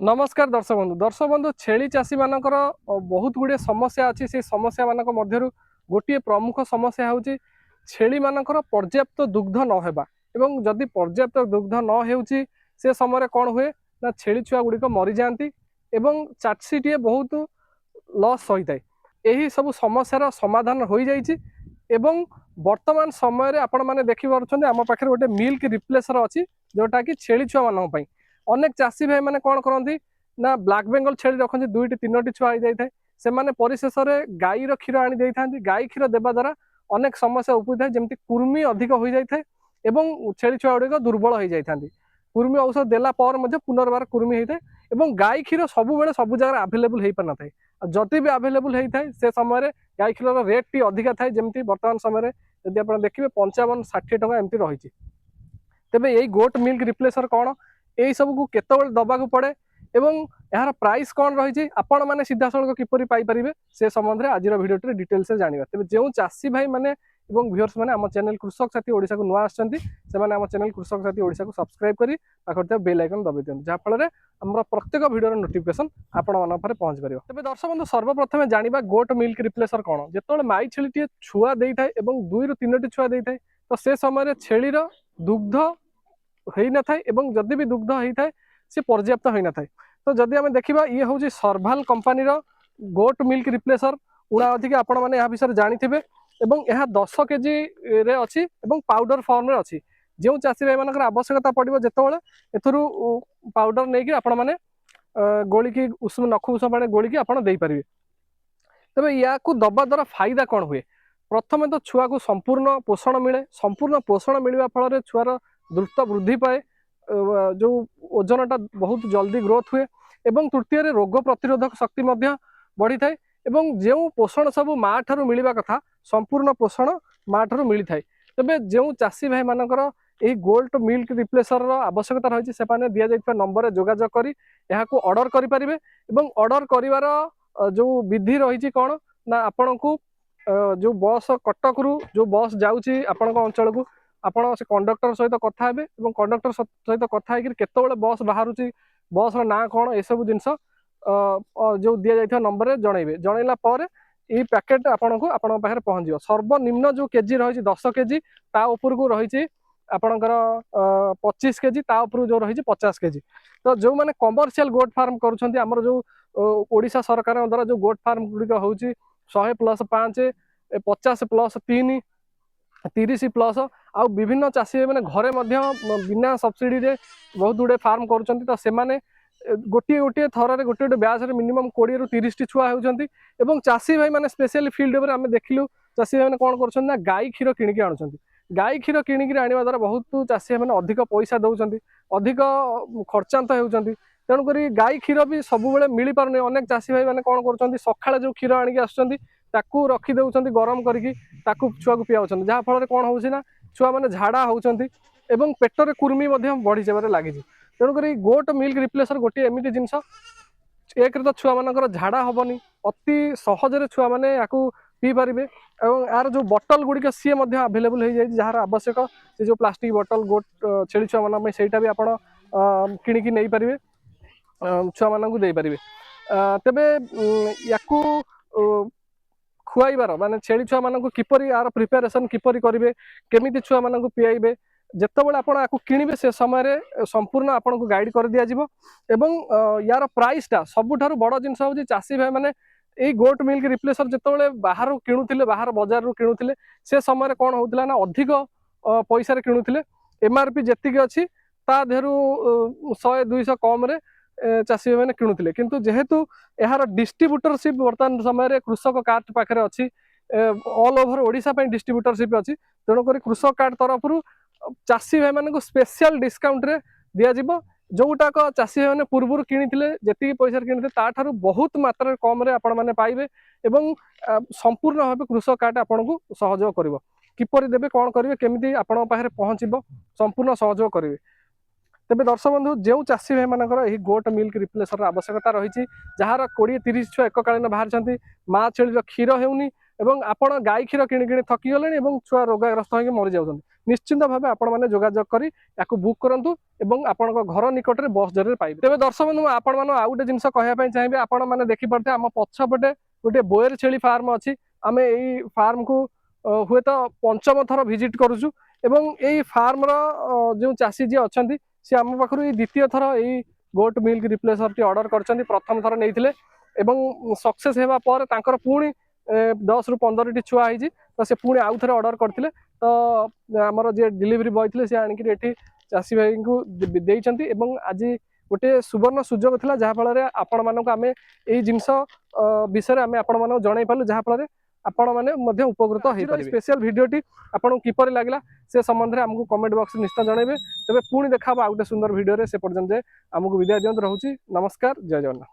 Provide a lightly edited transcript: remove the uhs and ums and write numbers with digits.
नमस्कार दर्शक बंधु छेली चाषी मानकर बहुत गुड़े समस्या अच्छी से समस्या मान मध्य गोटे प्रमुख समस्या हूँ छेली मानकर पर्याप्त दुग्ध नहेबा एवं जदि पर्याप्त दुग्ध न होउची से समय कौन हुए ना छेली छुआ गुड़िक मरी जाती एवं चाषीटीए बहुत लॉस होता है। यही सब समस्यार समाधान हो जाइए एवं वर्तमान समय आपण मैंने देखिपे आम पाखे गोटे मिल्क रिप्लेसर अच्छी जोटा कि छेली छुआ मानी अनेक चाषी भाई मैंने कौन करती ना ब्लैक बेंगल छेली रखते दुईटी तीनोटी छुआ हो जाए से परिशेष में गाईर क्षीर आनी था गाई क्षीर देवा द्वारा अनेक समस्या उपजा जमी कुर्मी अधिक हो जाए और छेली छुआ गुड़िक दुर्बल हो जाती कुर्मी औषध देला पुनर्बार कुर्मी होता है गाई क्षीर सब सब जगह आभेलेबुल हो पार था जदि भी आभेलेबुल होता है से समय गाई क्षीर रेट टी अधिका थाए जमी बर्तमान समय जब आप देखिए 55-60 टका एमती रही तेबे यही गोट मिल्क रिप्लेसर कौन यही सबको केतबेले दबाक पड़े एवं यार प्राइस कौन रही आपण मैंने सीधा सड़क किपर पाइपर से संबंध में आज भिडियो डिटेल्स जाना तेज जो चाषी भाई मैंने व्यूअर्स मैंने आम चैनल कृषक साथी ओडिशा को नुआ आम चैनल कृषक साथी ओडिशा को सब्सक्राइब कर पाखे बेल आइकन दबाई दिखाँ जहाँफल आम प्रत्येक भिडियो नोटिफिकेशन आपण पहुंच पार तेज दर्शक बंधु सर्वप्रथम जाना गोट मिल्क रिप्लेसर कौन जो माई छेली छुआ दे था 2-3 छुआ दे था तो से समय छेलीर दुग्ध हो न था जदि भी दुग्ध होता है सी पर्याप्त हो न था तो जदि आम देखा ये हूँ सर्भाल कंपानी गोट मिल्क रिप्लेसर उड़ा अधिक आपण मैंने यहाँ विषय जानी एवं यह 10 केजी रे अच्छी पाउडर फॉर्म रे अच्छी जो चाषी भाई मान आवश्यकता पड़ो जितेबाला एथुरु पाउडर नहीं आपण मैंने गोलिकी उषुम नख उषुम पानी गोलिकी आपण दे पारे तेज या दबा द्वारा फायदा कौन हुए प्रथम तो छुआ को संपूर्ण पोषण मिले संपूर्ण पोषण मिलवा फल छुआर द्रुत वृद्धि पाए जो ओजनटा बहुत जल्दी ग्रोथ हुए एवं तृतीय रोग प्रतिरोधक शक्ति बढ़ी थाए जो पोषण सब माँ ठारू मिलवा कथा संपूर्ण पोषण माँ ठारू मिली थाए तेबे जो चाषी भाई मानकर यही गोल्ड मिल्क रिप्लेसर आवश्यकता रही से दि जाइए नंबर जोगाजोग कर ऑर्डर करें ऑर्डर कर जो विधि रही कौन ना आपण को जो बस कटक रु जो बस जाऊँगी आपण अंचल को आपण से कंडक्टर सहित कथा हे कंडक्टर सहित कथा केतबेले बस बाहर बस ना कौन ये सब जिनस जो दि जाइए नंबर जनइबे जनइला ये पैकेट आपण को आपण पाखे पहुंच सर्वनिम्न जो केजी रही 10 केजी ता उपर को रही आपणकर 25 केजी ता उपर जो रही 50 केजी तो जो मैंने कमर्शियल गोट फार्म कर जो ओडिशा सरकार द्वारा जो गोट फार्म गुड़िक हूँ 100+5 50+3 30+ आउ विभिन्न चाषी मैंने घरे बिना सब्सिडी रे बहुत गुड़े फार्म कर तो से गोटे गोटे थर गोटे गोटे ब्याज मिनिमम 20-30 टी छुआ होती चाषी भाई मैंने स्पेशली फील्ड में आम देखिलु चाषी भाई कौन कर गाई क्षीर किणिकी आणुछंती गाई क्षीर किणिकी आने द्वारा बहुत चाषी मैंने अधिक पैसा दौरान अधिक खर्चांत होती तेणुक गाई क्षीर भी सब मिल पार अनेक चाषी भाई मैंने कौन कर सका जो क्षीर आणिक आसुँच रखी दौरान गरम करके छुआ को पिया जहाँफल कौन हो छुआ मैंने झाड़ा होती पेटर कुर्मी बढ़ी जाबार लगी तेणुक गोट मिल्क रिप्लेसर गोटे एमती जिनस एक तो छुआ मानकर झाड़ा हेनी अति सहजरे छुआ मैंने या पी पारे और यार जो बटल गुड़िक सी आभेलेबुल हो जाए जार आवश्यक से जो प्लास्टिक बटल गोट छेली छुआ मान से भी आप किणिकी नहीं पारे छुआ मानू दे पारे तेबे या खुआइबार माने छेली छुआ मानू किपर यार प्रिपेरेसन किपर करेंगे केमी छुआ मानू पीआईबे जितेबाला आपको किणवे से समय संपूर्ण आपन को गाइड कर दिया जिवो एवं यार प्राइसटा सबुठारु बड़ जिनस हूँ चाषी भाई मैंने यही गोट मिल्क रिप्लेसर जितेबाला बाहर किणुले बाहर बजार रू किणुले से समय कौन होता ना अधिक पैसा किणुले एमआरपी जी अच्छी ता देहरु 100-200 कम रे चाषी मैंने किणुले किंतु जेहेतु यार डिस्ट्रीब्यूटरशिप बर्तमान समय कृषक कार्ड पाखे अच्छी ऑल ओवर ओडिशा डिस्ट्रीब्यूटरशिप अच्छी तेणुक कृषक कार्ड तरफ चाषी भाई मान स्पेशल डिस्काउंट रे दिया जिवो जोटाक चाषी भाई पूर्व किणिले जी पैसा किणिले ताठारु बहुत मात्रा कम रे आपण माने पाइबे एवं संपूर्ण भाव कृषक कार्ड आपन को सहयोग करिवो किपरि देबे कौन करेंगे केमिति आपण पाखे पहुँचबो संपूर्ण सहयोग करेंगे तेज दर्शक बंधु जो चाषी भाई मानकर यही गोट मिल्क रिप्लेसर आवश्यकता रही जार 20-30 छुआ एककालीन बाहर माँ छेली क्षीर होनी ଏବଂ ଆପଣ ଗାଈ କ୍ଷୀର କିଣି କିଣି ଥକି ଗଲେଣି ଏବଂ ଛୁଆ ରୋଗାଗ୍ରସ୍ତ ହୋଇକି ମରି ଯାଉଛନ୍ତି। ନିଶ୍ଚିନ୍ତ ଭାବେ ଆପଣମାନେ ଯୋଗାଯୋଗ କରି ୟାକୁ ବୁକ୍ କରନ୍ତୁ ଏବଂ ଆପଣଙ୍କ ଘର ନିକଟରେ ବସ୍ ଜରିଆରେ ପାଇବେ। ତେବେ ଦର୍ଶକ ବନ୍ଧୁ ଆପଣମାନଙ୍କୁ ଆଉ ଗୋଟେ ଜିନିଷ କହିବା ପାଇଁ ଚାହିଁବି, ଆପଣମାନେ ଦେଖିପାରୁଥିବେ ଆମ ପଛପଟେ ଗୋଟିଏ ବୋୟର ଛେଳି ଫାର୍ମ ଅଛି। ଆମେ ଏଇ ଫାର୍ମକୁ ହୁଏତ ପଞ୍ଚମ ଥର ଭିଜିଟ୍ କରୁଛୁ ଏବଂ ଏଇ ଫାର୍ମର ଯେଉଁ ଚାଷୀ ଯିଏ ଅଛନ୍ତି ସେ ଆମ ପାଖରୁ ଏଇ ଦ୍ୱିତୀୟ ଥର ଏଇ ଗୋଟ୍ ମିଲ୍କ ରିପ୍ଲେସରଟି ଅର୍ଡର କରିଛନ୍ତି। ପ୍ରଥମ ଥର ନେଇଥିଲେ ଏବଂ ସକ୍ସେସ୍ ହେବା ପରେ ତାଙ୍କର ପୁଣି 10 ରୁ 15ଟି ଛୁଆ ହେଇଛି, ତ ସେ ପୁଣି ଆଉ ଥରେ ଅର୍ଡର କରିଥିଲେ। ତ ଆମର ଯିଏ ଡେଲିଭରି ବୟ ଥିଲେ ସେ ଆଣିକି ଏଠି ଚାଷୀ ଭାଇଙ୍କୁ ଦେଇଛନ୍ତି ଏବଂ ଆଜି ଗୋଟେ ସୁବର୍ଣ୍ଣ ସୁଯୋଗ ଥିଲା ଯାହାଫଳରେ ଆପଣମାନଙ୍କୁ ଆମେ ଏଇ ଜିନିଷ ବିଷୟରେ ଆମେ ଆପଣମାନଙ୍କୁ ଜଣାଇ ପାରିଲୁ, ଯାହାଫଳରେ ଆପଣମାନେ ମଧ୍ୟ ଉପକୃତ ହେଇପାରିବେ। ସ୍ପେଶାଲ ଭିଡ଼ିଓଟି ଆପଣଙ୍କୁ କିପରି ଲାଗିଲା ସେ ସମ୍ବନ୍ଧରେ ଆମକୁ କମେଣ୍ଟ ବକ୍ସରେ ନିଶ୍ଚୟ ଜଣାଇବେ। ତେବେ ପୁଣି ଦେଖା ହେବ ଆଉ ଗୋଟେ ସୁନ୍ଦର ଭିଡ଼ିଓରେ। ସେ ପର୍ଯ୍ୟନ୍ତ ଆମକୁ ବିଦାୟ ଦିଅନ୍ତୁ। ରହୁଛି, ନମସ୍କାର, ଜୟ ଜଗନ୍ନାଥ।